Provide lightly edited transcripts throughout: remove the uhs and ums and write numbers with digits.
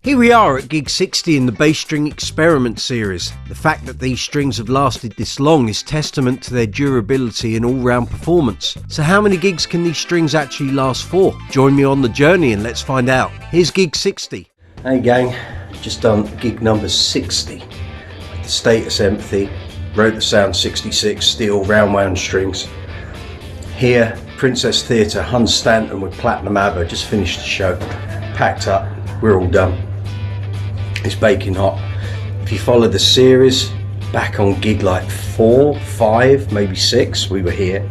Here we are at gig 60 in the bass string experiment series. The fact that these strings have lasted this long is testament to their durability and all-round performance. So how many gigs can these strings actually last for? Join me on the journey and let's find out. Here's gig 60. Hey gang, just done gig number 60 with the Status Empathy, Rotosound 66 steel round wound strings. Here, Princess Theatre, Hunstanton with Platinum ABBA, just finished the show, packed up, we're all done. It's baking hot. If you follow the series, back on gig like 4, 5, maybe 6, we were here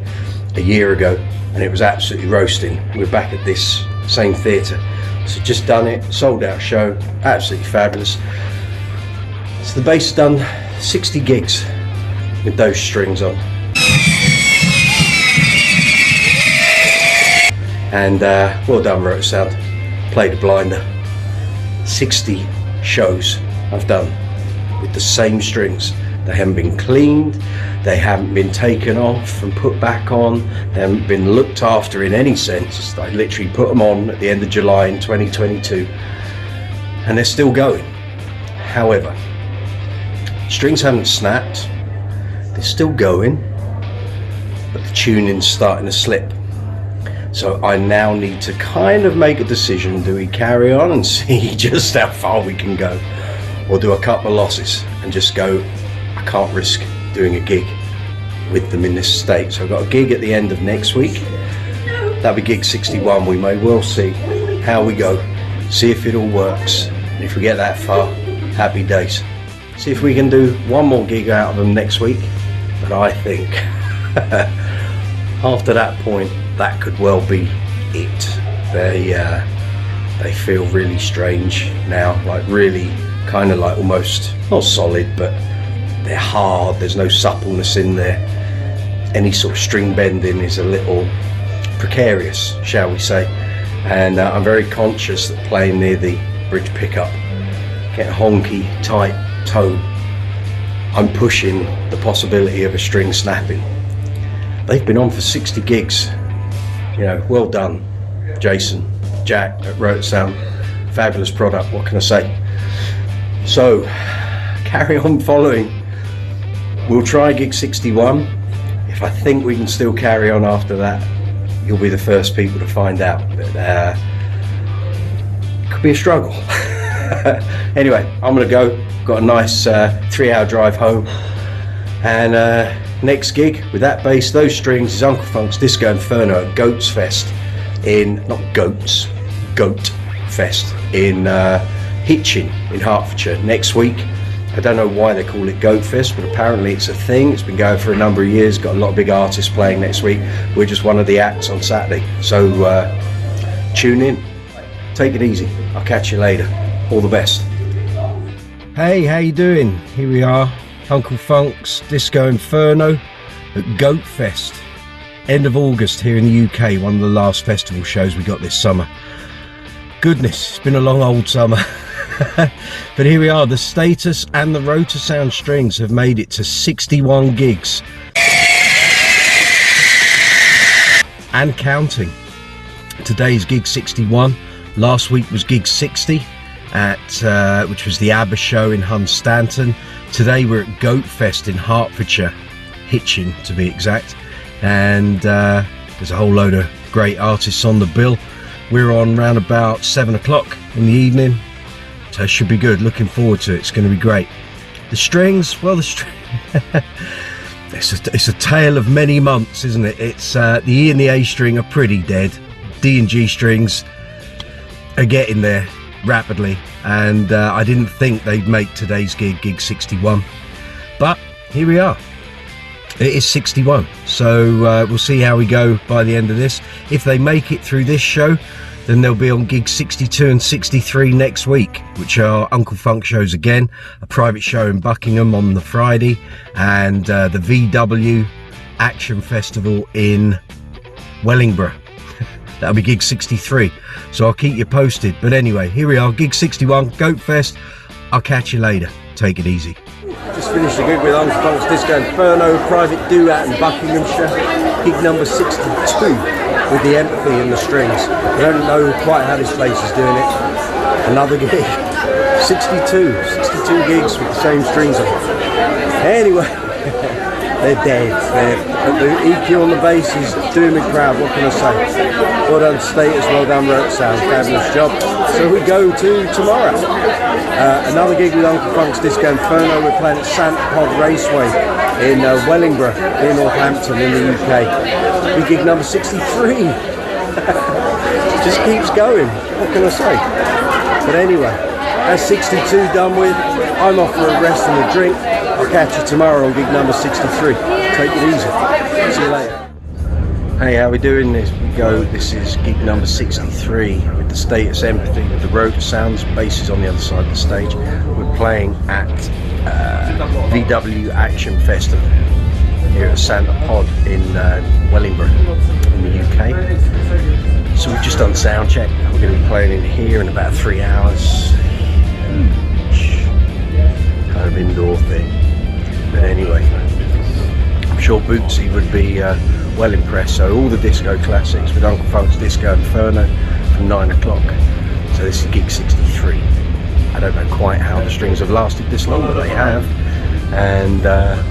a year ago and it was absolutely roasting. We're back at this same theatre. So just done it, sold out show, absolutely fabulous. So the bass done 60 gigs with those strings on. And well done Rotosound, played a blinder. 60 shows I've done with the same strings. They haven't been cleaned, they haven't been taken off and put back on, they haven't been looked after in any sense. I literally put them on at the end of July in 2022 and they're still going. However, strings haven't snapped, they're still going, but the tuning's starting to slip. So I now need to kind of make a decision. Do we carry on and see just how far we can go? Or do a couple of losses and just go, I can't risk doing a gig with them in this state. So I've got a gig at the end of next week. That'll be gig 61. We may well see how we go. See if it all works. And if we get that far, happy days. See if we can do one more gig out of them next week. But I think after that point, that could well be it. They feel really strange now, like really kind of like almost not solid, but they're hard. There's no suppleness in there. Any sort of string bending is a little precarious, shall we say. And I'm very conscious that playing near the bridge pickup, get a honky, tight tone, I'm pushing the possibility of a string snapping. They've been on for 60 gigs. You know, well done, Jason, Jack at Rotosound. Fabulous product, what can I say? So, carry on following. We'll try gig 61. If I think we can still carry on after that, you'll be the first people to find out. But it could be a struggle. Anyway, I'm gonna go. Got a nice 3-hour drive home. And next gig with that bass, those strings, is Uncle Funk's Disco Inferno at Goats Fest in, not Goats, Goat Fest in Hitchin in Hertfordshire next week. I don't know why they call it Goat Fest, but apparently it's a thing. It's been going for a number of years, got a lot of big artists playing next week. We're just one of the acts on Saturday. So tune in, take it easy. I'll catch you later. All the best. Hey, how you doing? Here we are. Uncle Funk's Disco Inferno at Goat Fest, end of August here in the UK, one of the last festival shows we got this summer. Goodness, it's been a long old summer. But here we are, the Status and the Rotosound strings have made it to 61 gigs. And counting. Today's gig 61, last week was gig 60 at which was the ABBA show in Hunstanton. Today we're at Goat Fest in Hertfordshire, Hitchin to be exact, and there's a whole load of great artists on the bill. We're on round about 7 o'clock in the evening, so it should be good. Looking forward to it. It's going to be great. The strings, well, it's a tale of many months, isn't it? It's the E and the A string are pretty dead. D and G strings are getting there rapidly, and I didn't think they'd make today's gig 61, but here we are. It is 61, so we'll see how we go by the end of this. If they make it through this show, then they'll be on gig 62 and 63 next week, which are Uncle Funk shows again, a private show in Buckingham on the Friday, and the VIDQ Action Festival in Wellingborough. That'll be gig 63, so I'll keep you posted. But anyway, here we are, gig 61, Goat Fest. I'll catch you later. Take it easy. Just finished a gig with Uncle Funk's Disco Inferno, private duet in Buckinghamshire. Gig number 62 with the Empathy and the strings. I don't know quite how this place is doing it. Another gig. 62 gigs with the same strings on. Anyway, they're dead. The EQ on the bass is doing me proud, what can I say? Well done Status, well done Rotosound, fabulous job. So we go to tomorrow. Another gig with Uncle Funk's Disco Inferno. We're playing at Santa Pod Raceway in Wellingborough, near Northampton in the UK. Big gig number 63. Just keeps going, what can I say? But anyway, that's 62 done with. I'm off for a rest and a drink. I'll catch you tomorrow on gig number 63. Take it easy. See you later. Hey, how we doing? This is gig number 63 with the Status Empathy with the Rotosound. Bass is on the other side of the stage. We're playing at VIDQ Action Festival here at Santa Pod in Wellingborough in the UK. So we've just done sound check. We're going to be playing in here in about 3 hours. Huge kind of indoor thing. But anyway, I'm sure Bootsy would be well impressed. So all the disco classics with Uncle Funk's Disco Inferno from 9 o'clock. So this is gig 63. I don't know quite how the strings have lasted this long, but they have. And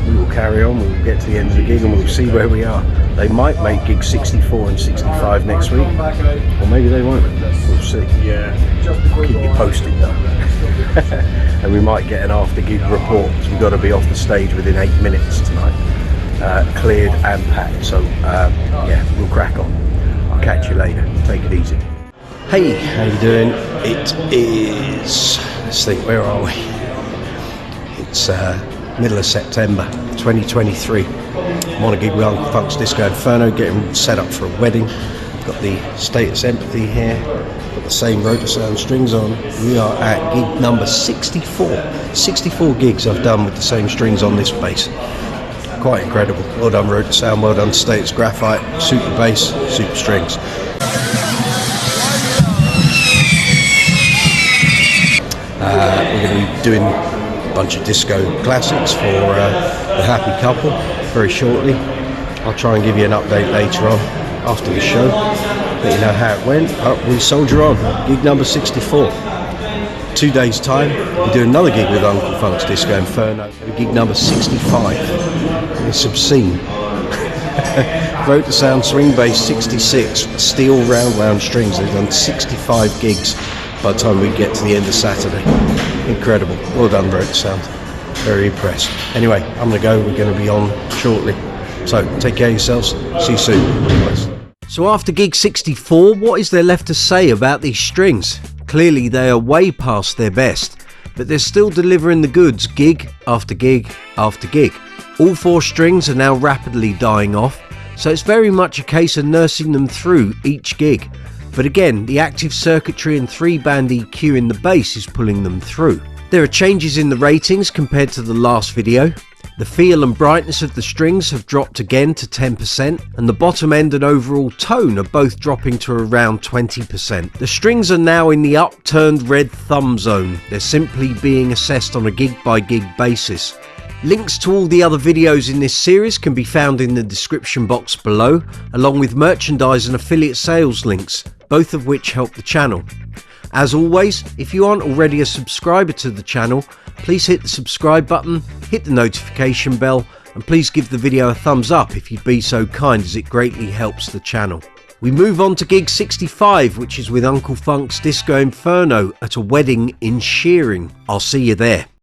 we will carry on. We will get to the end of the gig and we'll see where we are. They might make gig 64 and 65 next week, or maybe they won't. We'll see. Yeah. I'll keep you posted though. And we might get an after gig report because we've got to be off the stage within 8 minutes tonight. Cleared and packed. So yeah, we'll crack on. I'll catch you later. Take it easy. Hey, how you doing? It is, let's think, where are we? It's middle of September 2023. I'm on a gig with Uncle Funk's Disco Inferno, getting set up for a wedding. Got the Status Empathy here, got the same Rotosound strings on. We are at gig number 64. 64 gigs I've done with the same strings on this bass. Quite incredible. Well done Rotosound, well done Status Graphite, super bass, super strings. We're going to be doing a bunch of disco classics for the happy couple very shortly. I'll try and give you an update later on after the show, let you know how it went. We soldier on. Gig number 64. 2 days time we do another gig with Uncle Funk's Disco Inferno. Gig number 65. It's obscene. Rotosound Swing Bass 66, steel round strings. They've done 65 gigs by the time we get to the end of Saturday. Incredible. Well done Rotosound. Very impressed. Anyway, I'm going to go. We're going to be on shortly. So take care of yourselves. See you soon. So after gig 64, what is there left to say about these strings? Clearly they are way past their best, but they're still delivering the goods gig after gig after gig. All 4 strings are now rapidly dying off, so it's very much a case of nursing them through each gig. But again, the active circuitry and 3-band EQ in the bass is pulling them through. There are changes in the ratings compared to the last video. The feel and brightness of the strings have dropped again to 10%, and the bottom end and overall tone are both dropping to around 20%. The strings are now in the upturned red thumb zone. They're simply being assessed on a gig by gig basis. Links to all the other videos in this series can be found in the description box below, along with merchandise and affiliate sales links, both of which help the channel. As always, if you aren't already a subscriber to the channel, please hit the subscribe button, hit the notification bell, and please give the video a thumbs up if you'd be so kind, as it greatly helps the channel. We move on to gig 65, which is with Uncle Funk's Disco Inferno at a wedding in Shearing. I'll see you there.